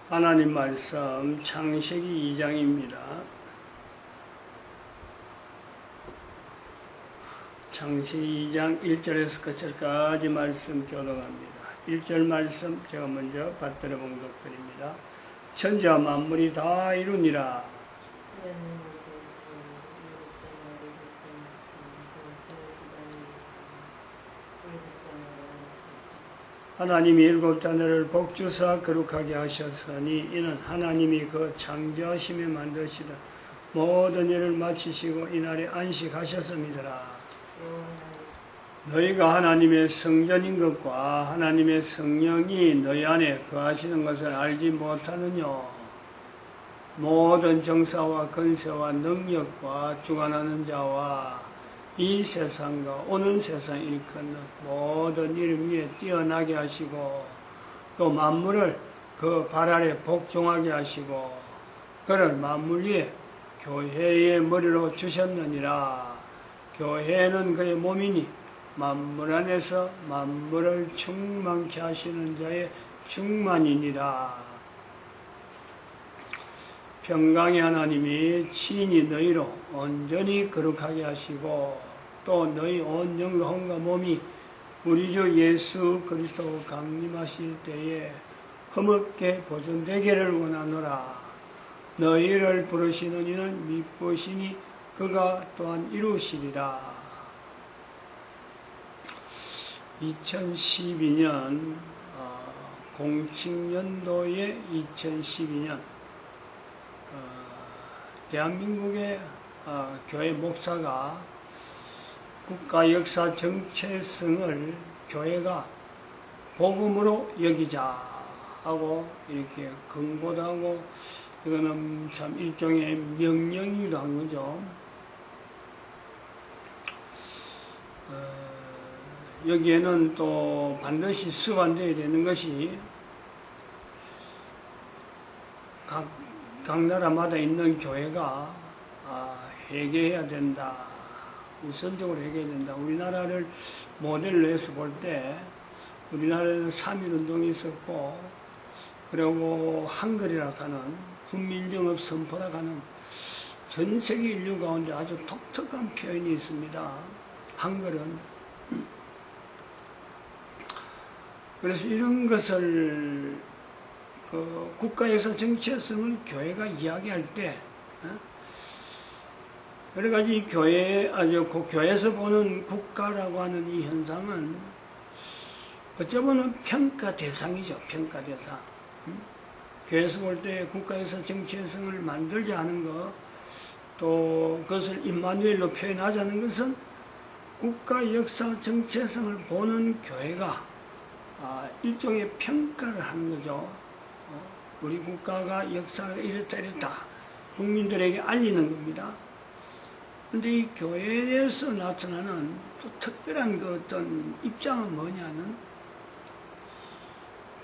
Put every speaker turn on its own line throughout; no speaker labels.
하나님 말씀 창세기 2장입니다. 창세기 2장 1절에서 끝절까지 말씀 교독합니다. 1절 말씀 제가 먼저 받들어 봉독드립니다. 천지와 만물이 다 이루니라. 하나님이 일곱 자녀를 복주사 거룩하게 하셨으니 이는 하나님이 그 창조하심에 만드시던 모든 일을 마치시고 이날에 안식하셨음이더라. 너희가 하나님의 성전인 것과 하나님의 성령이 너희 안에 거하시는 것을 알지 못하느냐. 모든 정사와 권세와 능력과 주관하는 자와 이 세상과 오는 세상 일컫는 모든 이름 위에 뛰어나게 하시고 또 만물을 그 발 아래 복종하게 하시고 그를 만물 위에 교회의 머리로 주셨느니라. 교회는 그의 몸이니 만물 안에서 만물을 충만케 하시는 자의 충만이니라. 평강의 하나님이 친히 너희로 온전히 거룩하게 하시고 또 너희 온 영혼과 몸이 우리 주 예수 그리스도 강림하실 때에 흠없게 보존되기를 원하노라. 너희를 부르시는 이는 미쁘시니 그가 또한 이루시리라. 2012년 공칙년도의 2012년 대한민국의 교회 목사가 국가 역사 정체성을 교회가 복음으로 여기자 하고 이렇게 권고도 하고 이거는 참 일종의 명령이기도 한 거죠. 여기에는 또 반드시 수반되어야 되는 것이 각 나라마다 있는 교회가 회개해야 된다. 우선적으로 회개해야 된다. 우리나라를 모델로 해서 볼 때 우리나라에는 3.1운동이 있었고 그리고 한글이라 하는 훈민정음 선포라 하는 전 세계 인류 가운데 아주 독특한 표현이 있습니다. 한글은. 그래서 이런 것을 그 국가에서 정체성을 교회가 이야기할 때 여러 가지 교회에서 보는 국가라고 하는 이 현상은 어찌 보면 평가 대상이죠. 평가 대상. 교회에서 볼 때 국가에서 정체성을 만들자 하는 것, 또 그것을 임마누엘로 표현하자는 것은 국가 역사 정체성을 보는 교회가 일종의 평가를 하는 거죠. 우리 국가가 역사가 이랬다 국민들에게 알리는 겁니다. 그런데 이 교회에서 나타나는 또 특별한 그 어떤 입장은 뭐냐면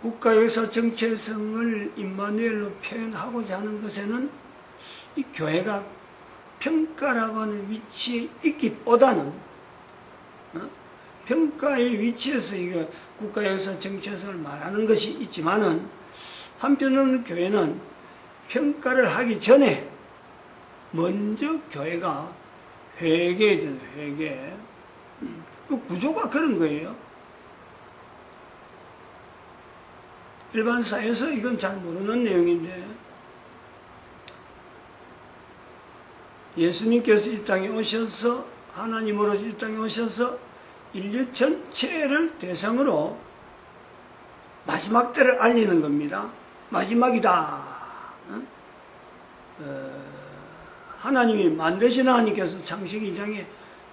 국가 역사 정체성을 임마누엘로 표현하고자 하는 것에는 이 교회가 평가라고 하는 위치에 있기보다는 평가의 위치에서 이거 국가 역사 정체성을 말하는 것이 있지만은 한편으로는 교회는 평가를 하기 전에 먼저 교회가 회개해야 된다. 회개. 그 구조가 그런 거예요. 일반 사회에서 이건 잘 모르는 내용인데 예수님께서 이 땅에 오셔서 하나님으로서 이 땅에 오셔서 인류 전체를 대상으로 마지막 때를 알리는 겁니다. 마지막이다. 하나님이 만드신 하나님께서 창세기 2장에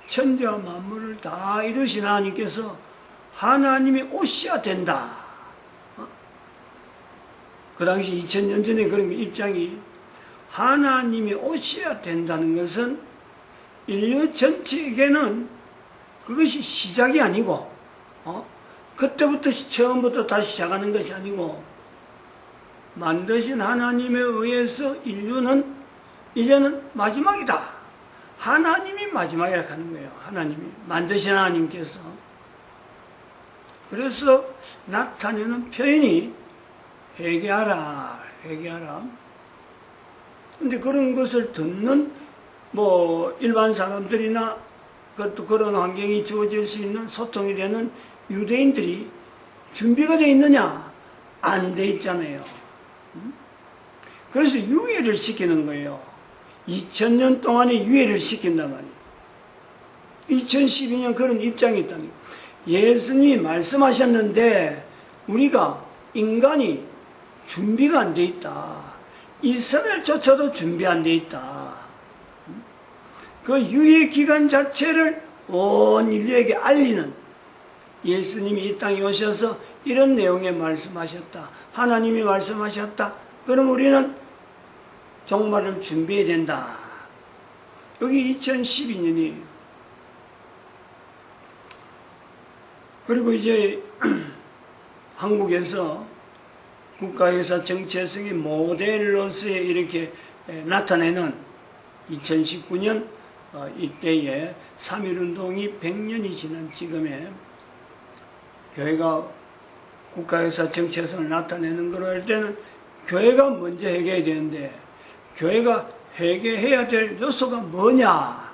천지와 만물을 다 이루신 하나님께서 하나님이 오셔야 된다. 그 당시 2000년 전에 그런 입장이 하나님이 오셔야 된다는 것은 인류 전체에게는 그것이 시작이 아니고 그때부터 처음부터 다시 시작하는 것이 아니고 만드신 하나님에 의해서 인류는 이제는 마지막이다. 하나님이 마지막이라 하는 거예요. 하나님이 만드신 하나님께서. 그래서 나타내는 표현이 회개하라, 회개하라. 근데 그런 것을 듣는 뭐 일반 사람들이나 그것도 그런 환경이 주어질 수 있는 소통이 되는 유대인들이 준비가 되어 있느냐? 안 돼 있잖아요. 그래서 유예를 시키는 거예요. 2000년 동안에 유예를 시킨단 말이에요. 2012년 그런 입장이 있다니. 예수님이 말씀하셨는데 우리가 인간이 준비가 안 돼 있다. 이스라엘조차도 준비 안 돼 있다. 그 유예 기간 자체를 온 인류에게 알리는 예수님이 이 땅에 오셔서 이런 내용의 말씀하셨다. 하나님이 말씀하셨다. 그럼 우리는 종말을 준비해야 된다. 여기 2012년이에요. 그리고 이제 한국에서 국가유사 정체성의 모델로서 이렇게 나타내는 2019년 이때에 3.1운동이 100년이 지난 지금에 교회가 국가유사 정체성을 나타내는 걸 할 때는 교회가 먼저 회개해야 되는데 교회가 회개해야 될 요소가 뭐냐?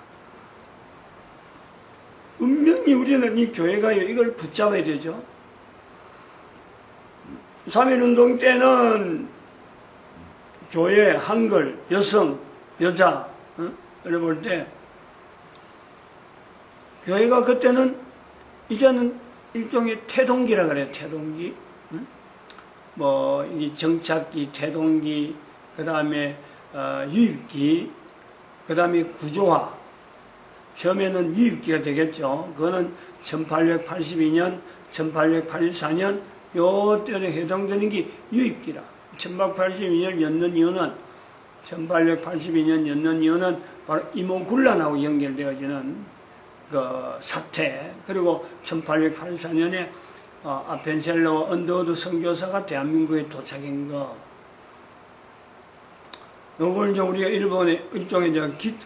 분명히 우리는 이 교회가 이걸 붙잡아야 되죠. 3.1운동 때는 교회, 한글, 여성, 여자, 이래 볼 때, 교회가 그때는, 이제는 일종의 태동기라 그래요, 태동기. 뭐, 이 정착기, 태동기, 그 다음에, 유입기, 그 다음에 구조화. 처음에는 유입기가 되겠죠. 그거는 1882년, 1884년, 요때에 해당되는 게 유입기라. 1882년 였는 이유는 1882년 였는 이유는 바로 이모군란하고 연결되어지는 그 사태. 그리고 1884년에 아펜셀러와 언더우드 선교사가 대한민국에 도착한 거. 요걸 이제 우리가 일본의 일종의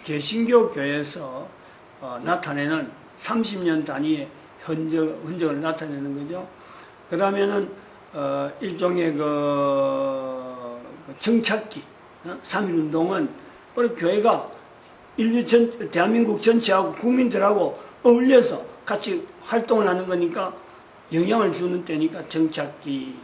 개신교 교회에서 나타내는 30년 단위의 흔적을 나타내는 거죠. 그 다음에는, 일종의 정착기, 3.1운동은, 바로 교회가 대한민국 전체하고 국민들하고 어울려서 같이 활동을 하는 거니까 영향을 주는 때니까 정착기.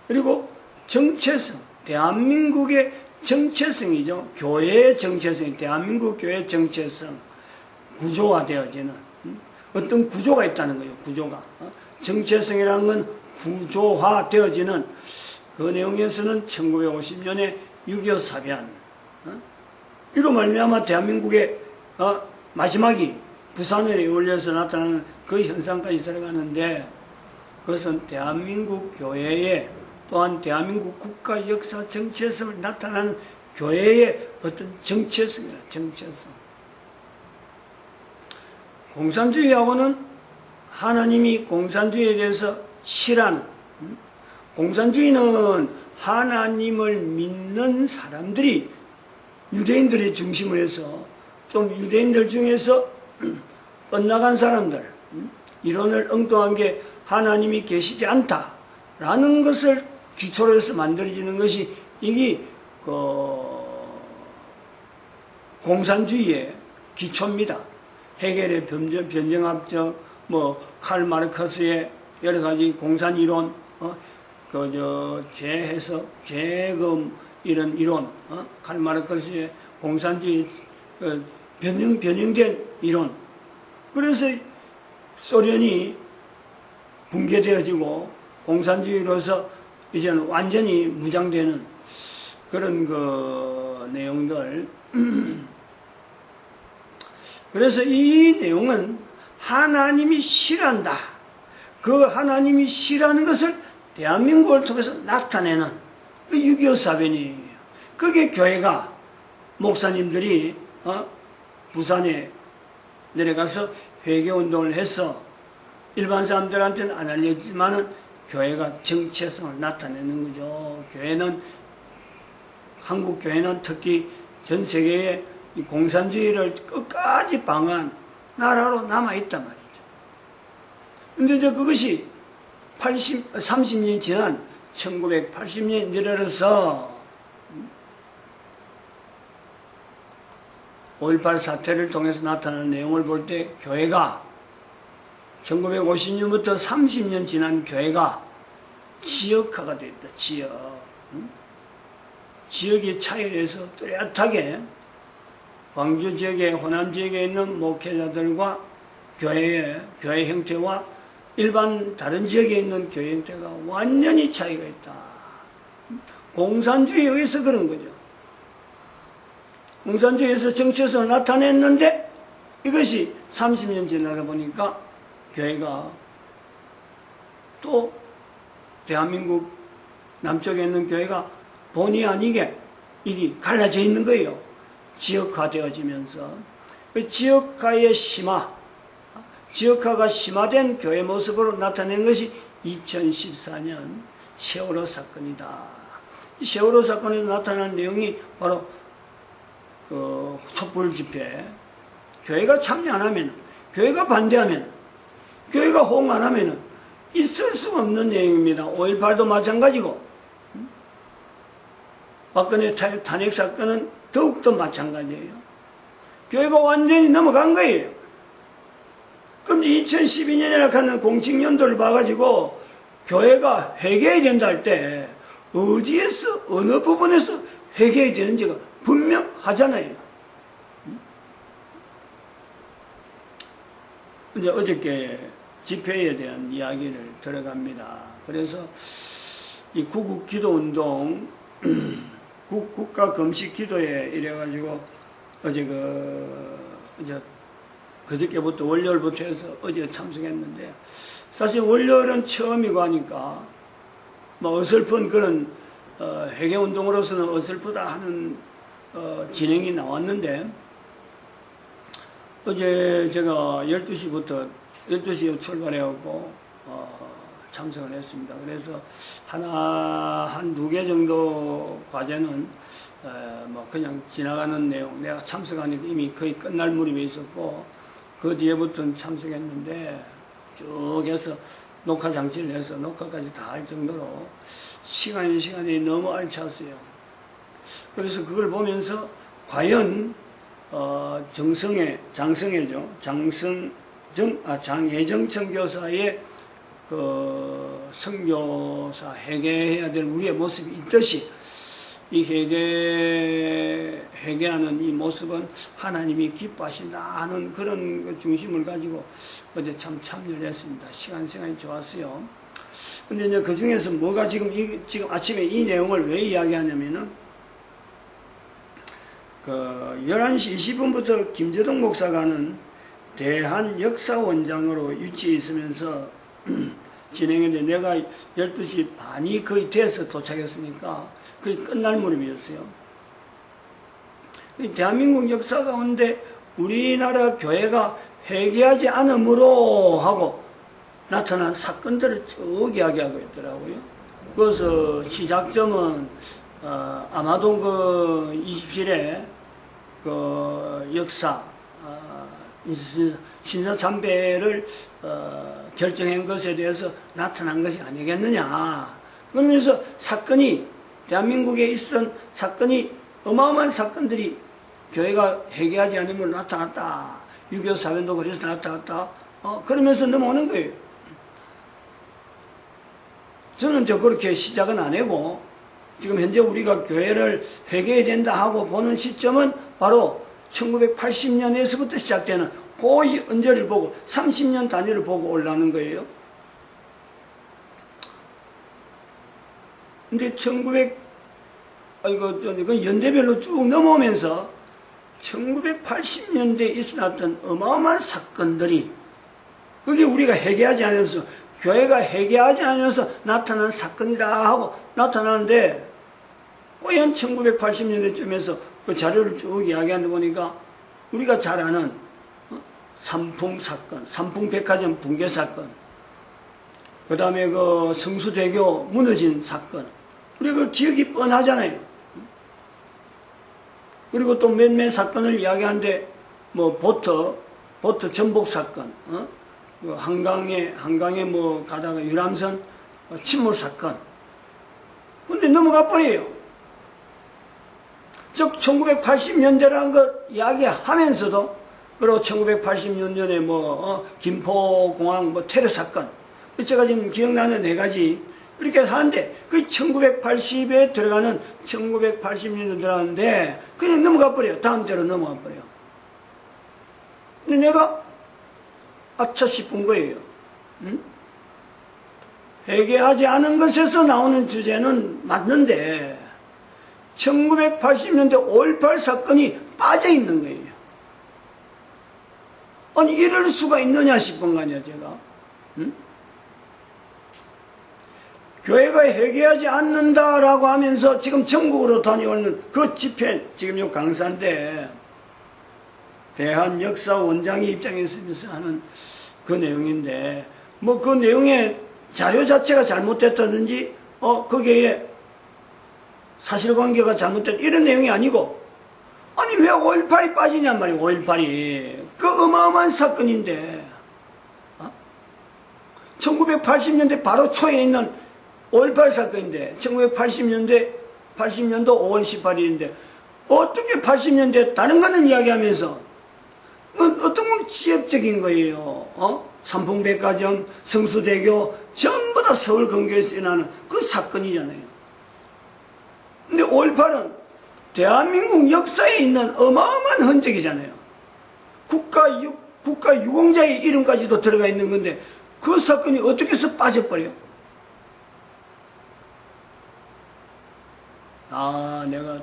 그리고 정체성, 대한민국의 정체성이죠. 교회의 정체성, 대한민국 교회의 정체성, 구조화되어지는, 어떤 구조가 있다는 거예요, 구조가. 정체성이라는 건 구조화되어지는 그 내용에서는 1950년에 6.25 사변 이로 말미암아 대한민국의 마지막이 부산에 어울려서 나타나는 그 현상까지 들어가는데 그것은 대한민국 교회의 또한 대한민국 국가 역사 정체성을 나타나는 교회의 어떤 정체성이다. 정체성. 공산주의하고는 하나님이 공산주의에 대해서 싫어하는, 공산주의는 하나님을 믿는 사람들이 유대인들의 중심을 해서 좀 유대인들 중에서 엇나간 사람들, 이론을 엉뚱한 게 하나님이 계시지 않다라는 것을 기초로 해서 만들어지는 것이 이게 공산주의의 기초입니다. 헤겔의 변정합적, 칼 마르크스의 여러 가지 공산 이론, 재해석, 재금 이런 이론, 칼 마르크스의 공산주의 변형된 이론. 그래서 소련이 붕괴되어지고 공산주의로서 이제는 완전히 무장되는 그런 내용들. 그래서 이 내용은 하나님이 싫어한다. 그 하나님이 싫어하는 것을 대한민국을 통해서 나타내는 그 6.25 사변이에요. 그게 교회가, 목사님들이, 부산에 내려가서 회개운동을 해서 일반 사람들한테는 안 알려지만은 교회가 정체성을 나타내는 거죠. 한국 교회는 특히 전 세계에 이 공산주의를 끝까지 방어한 나라로 남아있단 말이죠. 근데 이제 그것이 30년 지난 1980년 내려서 5.18 사태를 통해서 나타나는 내용을 볼 때 교회가 1950년부터 30년 지난 교회가 지역화가 되어 있다. 지역의 차이에서 뚜렷하게 광주 지역에, 호남 지역에 있는 목회자들과 교회 형태와 일반 다른 지역에 있는 교회 형태가 완전히 차이가 있다. 공산주의에 의해서 그런 거죠. 공산주의에서 정치에서 나타냈는데 이것이 30년 지나다 보니까 교회가 또 대한민국 남쪽에 있는 교회가 본의 아니게 이게 갈라져 있는 거예요. 지역화되어지면서 그 지역화의 지역화가 심화된 교회 모습으로 나타낸 것이 2014년 세월호 사건이다. 이 세월호 사건에서 나타난 내용이 바로 그 촛불 집회, 교회가 참여 안 하면, 교회가 반대하면, 교회가 호응 안 하면 있을 수가 없는 내용입니다. 5.18도 마찬가지고, 박근혜 탄핵 사건은 더욱더 마찬가지예요. 교회가 완전히 넘어간 거예요. 그럼 2012년이라 하는 공식 연도를 봐가지고 교회가 회개해야 된다 할 때 어디에서, 어느 부분에서 회개해야 되는지가 분명하잖아요. 이제 어저께 집회에 대한 이야기를 들어갑니다. 그래서 이 구국 기도 운동, 국가 금식 기도에 이래가지고 어제 그저께부터 월요일부터 해서 어제 참석했는데 사실 월요일은 처음이고 하니까 뭐 어설픈 그런 회개 운동으로서는 어설프다 하는 진행이 나왔는데 어제 제가 12시부터 12시에 출발해갖고 참석을 했습니다. 그래서 한두 개 정도 과제는 뭐 그냥 지나가는 내용, 내가 참석하니까 이미 거의 끝날 무렵에 있었고 그 뒤에부터는 참석했는데 쭉 해서 녹화 장치를 해서 녹화까지 다 할 정도로 시간이 너무 알찼어요. 그래서 그걸 보면서 과연 장혜정 선교사의 그 선교사 회개해야 될 우리의 모습이 있듯이 이 회개하는 이 모습은 하나님이 기뻐하신다 하는 그런 중심을 가지고 어제 참 참여를 했습니다. 시간이 좋았어요. 근데 이제 그 중에서 뭐가 지금 아침에 이 내용을 왜 이야기하냐면은 그 11시 20분부터 김재동 목사가는 대한역사원장으로 유치해 있으면서 진행했는데 내가 12시 반이 거의 돼서 도착했으니까 거의 끝날 무렵이었어요. 대한민국 역사 가운데 우리나라 교회가 회개하지 않음으로 하고 나타난 사건들을 쭉 이야기하고 있더라고요. 그래서 시작점은 아마도 그 27의 그 역사 신사참배를 결정한 것에 대해서 나타난 것이 아니겠느냐. 그러면서 사건이 대한민국에 있었던 사건이 어마어마한 사건들이 교회가 회개하지 않으면 나타났다. 6.25 사변도 그래서 나타났다. 그러면서 넘어오는 거예요. 저는 그렇게 시작은 안 하고 지금 현재 우리가 교회를 회개해야 된다 하고 보는 시점은 바로 1980년에서부터 시작되는 고의 언저리를 보고 30년 단위를 보고 올라가는 거예요. 근데 그 연대별로 쭉 넘어오면서 1980년대에 있었던 어마어마한 사건들이 그게 우리가 회개하지 않으면서 교회가 회개하지 않으면서 나타난 사건이다 하고 나타나는데 과연 1980년대쯤에서 그 자료를 쭉 이야기하다 보니까 우리가 잘 아는 삼풍사건, 삼풍백화점 붕괴 사건, 그 다음에 그 성수대교 무너진 사건, 우리가 그 기억이 뻔하잖아요. 그리고 또 몇몇 사건을 이야기하는데 뭐 보트 전복 사건, 한강에 뭐 가다가 유람선 침몰 사건, 근데 넘어가 버려요. 즉 1980년대라는 걸 이야기하면서도, 그리고 1980년대 김포공항 테러 사건, 제가 지금 기억나는 4가지 이렇게 하는데, 그 1980에 들어가는 1980년대 들어가는데 그냥 넘어가 버려요. 다음 대로 넘어가 버려요. 근데 내가 아차 싶은 거예요. 응? 회개하지 않은 것에서 나오는 주제는 맞는데 1980년대 5.18 사건이 빠져 있는 거예요. 아니 이럴 수가 있느냐 싶은 거 아니야 제가. 응? 교회가 회개하지 않는다라고 하면서 지금 전국으로 다녀오는 그 집회, 지금 요 강사인데 대한역사원장이 입장에서 하는 그 내용인데, 그 내용의 자료 자체가 잘못됐다든지 거기에 사실관계가 잘못됐다 이런 내용이 아니고, 아니 왜 5.18이 빠지냔 말이에요. 5.18이 그 어마어마한 사건인데 1980년대 바로 초에 있는 5.18 사건인데 1980년도 5월 18일인데 어떻게 80년대 다른 거는 이야기하면서 어떤 건 지역적인 거예요. 삼풍백화점, 성수대교 전부 다 서울 근교에서 일어나는 그 사건이잖아요. 근데 5.18은 대한민국 역사에 있는 어마어마한 흔적이잖아요. 국가 유공자의 이름까지도 들어가 있는 건데 그 사건이 어떻게 해서 빠져버려? 내가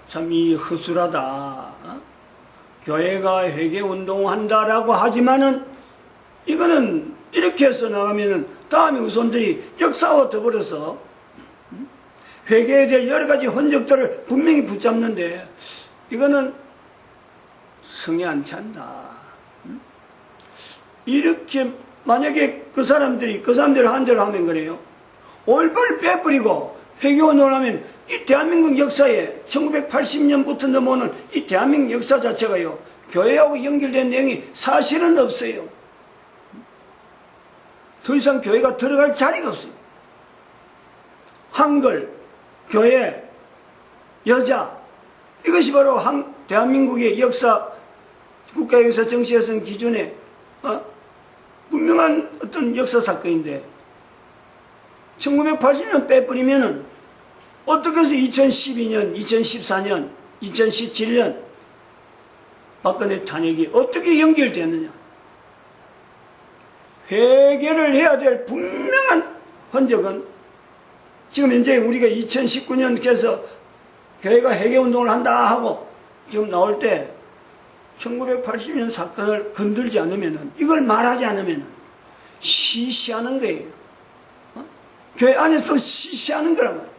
참 이 허술하다. 교회가 회개운동한다라고 하지만은 이거는 이렇게 해서 나가면은 다음에 후손들이 역사와 더불어서 회개해야 될 여러 가지 흔적들을 분명히 붙잡는데 이거는 성에 안 찬다. 이렇게 만약에 그 사람들이 한 대로 하면 그래요. 5.18을 빼버리고 회개운동을 하면 이 대한민국 역사에 1980년부터 넘어오는 이 대한민국 역사 자체가요, 교회하고 연결된 내용이 사실은 없어요. 더 이상 교회가 들어갈 자리가 없어요. 한글, 교회, 여자, 이것이 바로 대한민국의 역사, 국가역사 정치예선 기준의 분명한 어떤 역사 사건인데 1980년 빼버리면은 어떻게 해서 2012년, 2014년, 2017년 박근혜 탄핵이 어떻게 연결되느냐. 회개를 해야 될 분명한 흔적은 지금 현재 우리가 2019년께서 교회가 회개운동을 한다 하고 지금 나올 때 1980년 사건을 건들지 않으면, 이걸 말하지 않으면 시시하는 거예요. 교회 안에서 시시하는 거란 말이에요.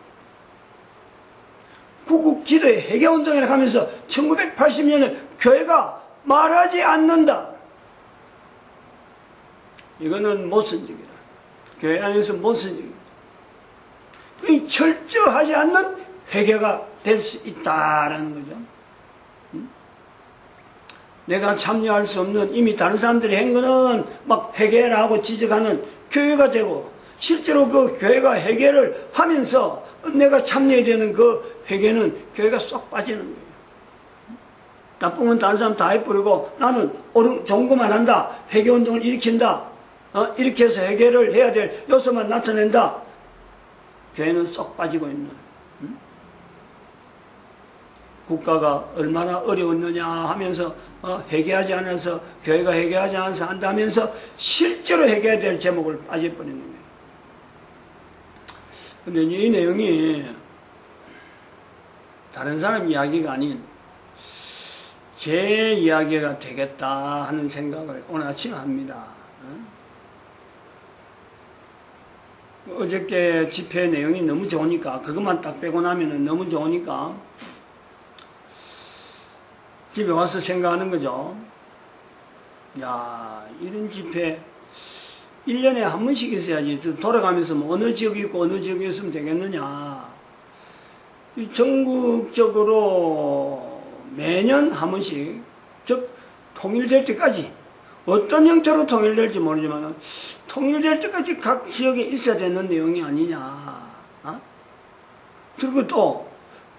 구국기도의 회개운동이라고 하면서 1980년에 교회가 말하지 않는다. 이거는 모순적이다. 교회 안에서 모순적이다. 철저하지 않는 회개가 될 수 있다라는 거죠. 내가 참여할 수 없는 이미 다른 사람들이 한 거는 막 회개라 하고 지적하는 교회가 되고, 실제로 그 교회가 회개를 하면서 내가 참여해야 되는 그 회개는 교회가 쏙 빠지는 거예요. 나쁜 건 다른 사람 다 해버리고 나는 좋은 것만 한다. 회개운동을 일으킨다. 이렇게 해서 회개를 해야 될 요소만 나타낸다. 교회는 쏙 빠지고 있는. 국가가 얼마나 어려웠느냐 하면서 회개하지 않아서, 교회가 회개하지 않아서 한다면서 실제로 회개해야 될 제목을 빠져버리는 거예요. 근데 이 내용이 다른 사람 이야기가 아닌 제 이야기가 되겠다 하는 생각을 오늘 아침에 합니다. 어저께 집회 내용이 너무 좋으니까, 그것만 딱 빼고 나면은 너무 좋으니까 집에 와서 생각하는 거죠. 야, 이런 집회 1년에 한 번씩 있어야지. 돌아가면서 뭐 어느 지역이 있고 어느 지역이 있으면 되겠느냐. 전국적으로 매년 한 번씩, 즉 통일될 때까지, 어떤 형태로 통일될지 모르지만 통일될 때까지 각 지역에 있어야 되는 내용이 아니냐. 그리고 또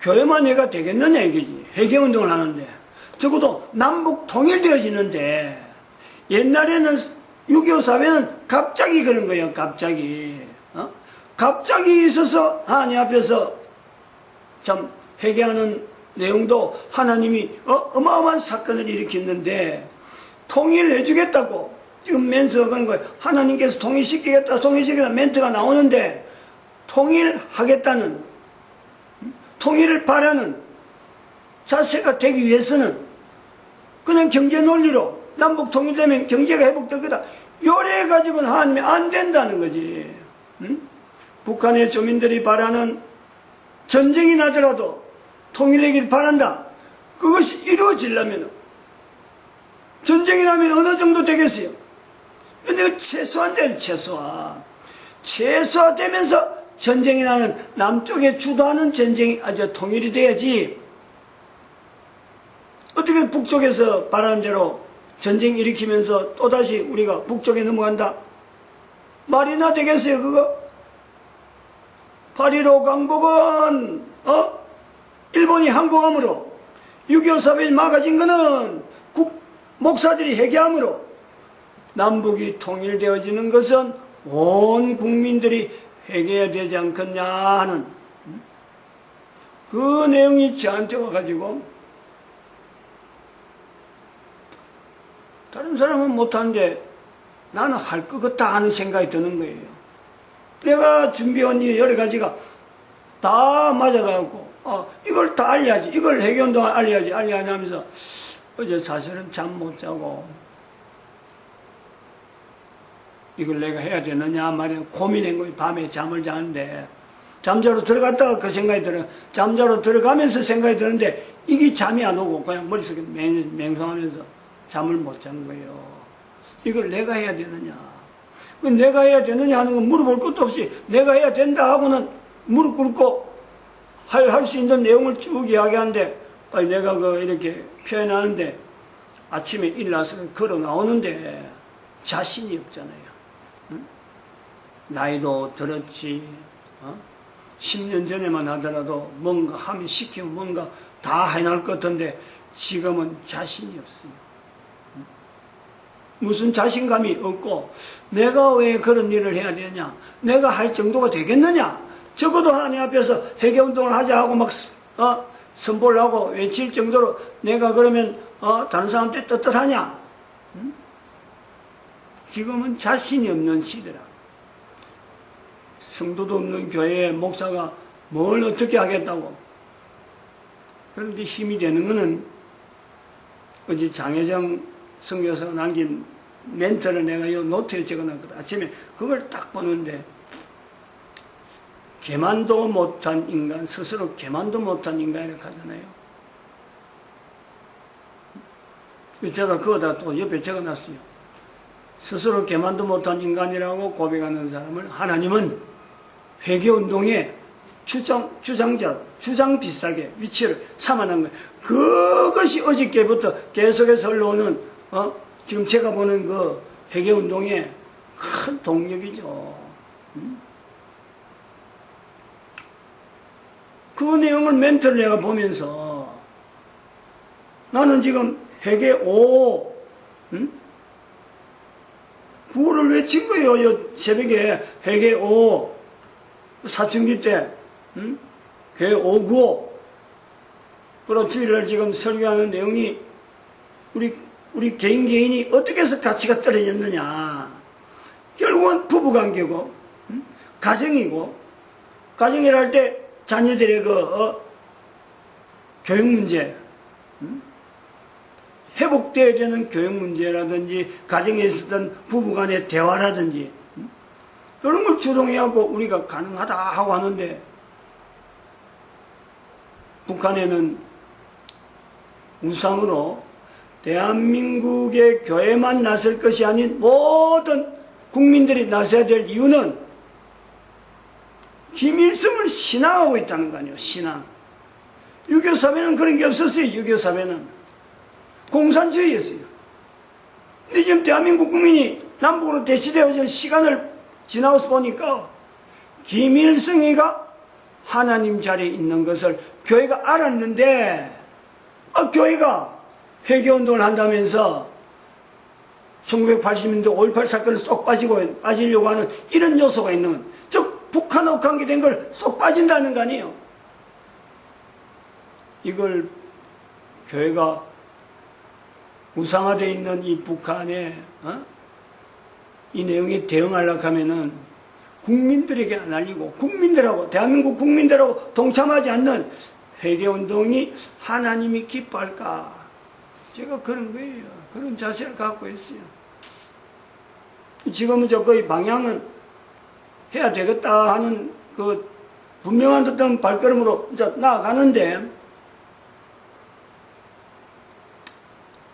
교회만 해가 되겠느냐 이거지. 회개운동을 하는데 적어도 남북 통일되어지는데 옛날에는 6.25 사회는 갑자기 그런 거예요. 갑자기 있어서 하나님 앞에서 참 회개하는 내용도 하나님이 어마어마한 사건을 일으켰는데 통일해 주겠다고 지금 멘트가 그런 거예요. 하나님께서 통일시키겠다 멘트가 나오는데 통일하겠다는 통일을 바라는 자세가 되기 위해서는 그냥 경제 논리로 남북 통일되면 경제가 회복될 거다 요래 가지고는 하나님이 안 된다는 거지. 북한의 주민들이 바라는 전쟁이 나더라도 통일되길 바란다. 그것이 이루어지려면 전쟁이 나면 어느 정도 되겠어요? 근데 최소한데 최소화되면서 전쟁이 나는 남쪽에 주도하는 전쟁이 아주 통일이 돼야지. 어떻게 북쪽에서 바라는 대로 전쟁 일으키면서 또다시 우리가 북쪽에 넘어간다? 말이나 되겠어요 그거? 8.15 강복은 일본이 항복함으로 6.25 사변이 막아진 거는 목사들이 회개함으로 남북이 통일되어지는 것은 온 국민들이 회개해야 되지 않겠냐 하는 그 내용이 저한테 와가지고 다른 사람은 못하는데 나는 할 것 같다 하는 생각이 드는 거예요. 내가 준비한 이 여러 가지가 다 맞아가지고 이걸 다 알려야지. 이걸 회개운동 알려야지 하면서 어제 사실은 잠 못 자고 이걸 내가 해야 되느냐 말이야 고민한 거예요. 밤에 잠을 자는데 잠자러 들어갔다가 그 생각이 들어요. 잠자러 들어가면서 생각이 드는데 이게 잠이 안 오고 그냥 머릿속에 맹성하면서 잠을 못 잔 거예요. 이걸 내가 해야 되느냐. 내가 해야 되느냐 하는 건 물어볼 것도 없이 내가 해야 된다 하고는 무릎 꿇고 할 수 있는 내용을 쭉 이야기하는데 내가 이렇게 표현하는데 아침에 일어나서 걸어 나오는데 자신이 없잖아요. 응? 나이도 들었지. 10년 전에만 하더라도 뭔가 하면 시키면 뭔가 다 해낼 것 같은데 지금은 자신이 없어요. 무슨 자신감이 없고 내가 왜 그런 일을 해야 되냐, 내가 할 정도가 되겠느냐, 적어도 하나님 앞에서 회개운동을 하자 하고 막 선포를 하고 외칠 정도로 내가 그러면 다른 사람한테 떳떳하냐. 지금은 자신이 없는 시대라. 성도도 없는 교회에 목사가 뭘 어떻게 하겠다고. 그런데 힘이 되는 것은 어제 장혜정 선교사가 남긴 멘트를 내가 이 노트에 적어놨거든. 아침에 그걸 딱 보는데 개만도 못한 인간, 스스로 개만도 못한 인간이라고 하잖아요. 제가 그거다 또 옆에 적어놨어요. 스스로 개만도 못한 인간이라고 고백하는 사람을 하나님은 회개운동의 주장자, 주장 비슷하게 위치를 삼아놓은 거예요. 그것이 어저께부터 계속해서 흘러오는 지금 제가 보는 그 회개운동의 큰 동력이죠. 그 내용을 멘트를 내가 보면서 나는 지금 회개 5 구호를 외친 거예요. 새벽에 회개 5 사춘기 때 회개 595 그리고 주일날 지금 설교하는 내용이 우리 개인이 어떻게 해서 가치가 떨어졌느냐. 결국은 부부관계고 가정이고 가정이라 할 때 자녀들의 교육 문제 회복되어야 되는 교육 문제라든지 가정에 있었던 부부간의 대화라든지 이런 걸 주동해하고 우리가 가능하다 하고 하는데 북한에는 우상으로 대한민국의 교회만 나설 것이 아닌 모든 국민들이 나서야 될 이유는 김일성을 신앙하고 있다는 거 아니에요. 신앙. 6.25 사회는 그런 게 없었어요. 6.25 사회는 공산주의였어요. 근데 지금 대한민국 국민이 남북으로 대치되어진 시간을 지나서 보니까 김일성이가 하나님 자리에 있는 것을 교회가 알았는데, 교회가 회개운동을 한다면서 1980년대 5.18 사건을 쏙 빠지려고 하는 이런 요소가 있는, 즉 북한하고 관계된 걸 쏙 빠진다는 거 아니에요. 이걸 교회가 우상화되어 있는 이 북한에 이 내용에 대응하려고 하면은 국민들에게 안 알리고 국민들하고 대한민국 국민들하고 동참하지 않는 회개운동이 하나님이 기뻐할까? 제가 그런 거예요. 그런 자세를 갖고 있어요. 지금은 저 거의 방향은 해야 되겠다 하는 그 분명한 듯한 발걸음으로 이제 나아가는데,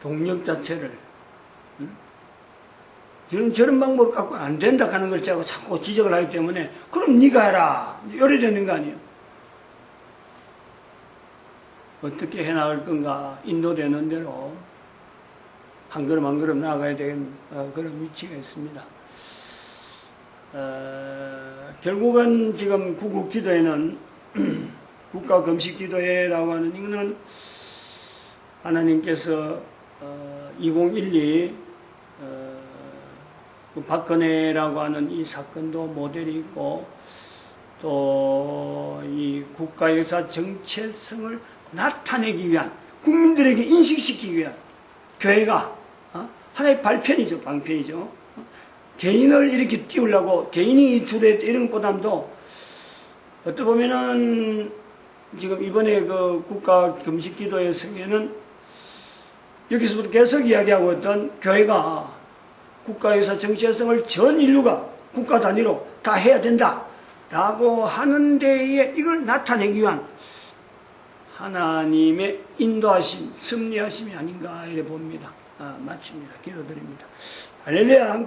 동력 자체를 저런 방법을 갖고 안 된다 하는 걸 제가 자꾸 지적을 하기 때문에, 그럼 네가 해라 이래 되는 거 아니에요. 어떻게 해나갈 건가, 인도되는 대로 한 걸음 한 걸음 나아가야 되는 그런 위치가 있습니다. 결국은 지금 구국기도회는 국가금식기도회라고 하는, 이거는 하나님께서 2012 박근혜라고 하는 이 사건도 모델이 있고, 또 이 국가역사 정체성을 나타내기 위한, 국민들에게 인식시키기 위한 교회가 하나의 발편이죠, 방편이죠. 개인을 이렇게 띄우려고 개인이 주도했다 이런 것보다도, 어떻게 보면은 지금 이번에 그 국가금식기도회 성에는 여기서부터 계속 이야기하고 있던, 교회가 국가에서 정체성을 전 인류가 국가 단위로 다 해야 된다 라고 하는 데에 이걸 나타내기 위한 하나님의 인도하심, 섭리하심이 아닌가 이래 봅니다. 마칩니다. 기도드립니다. 할렐루야.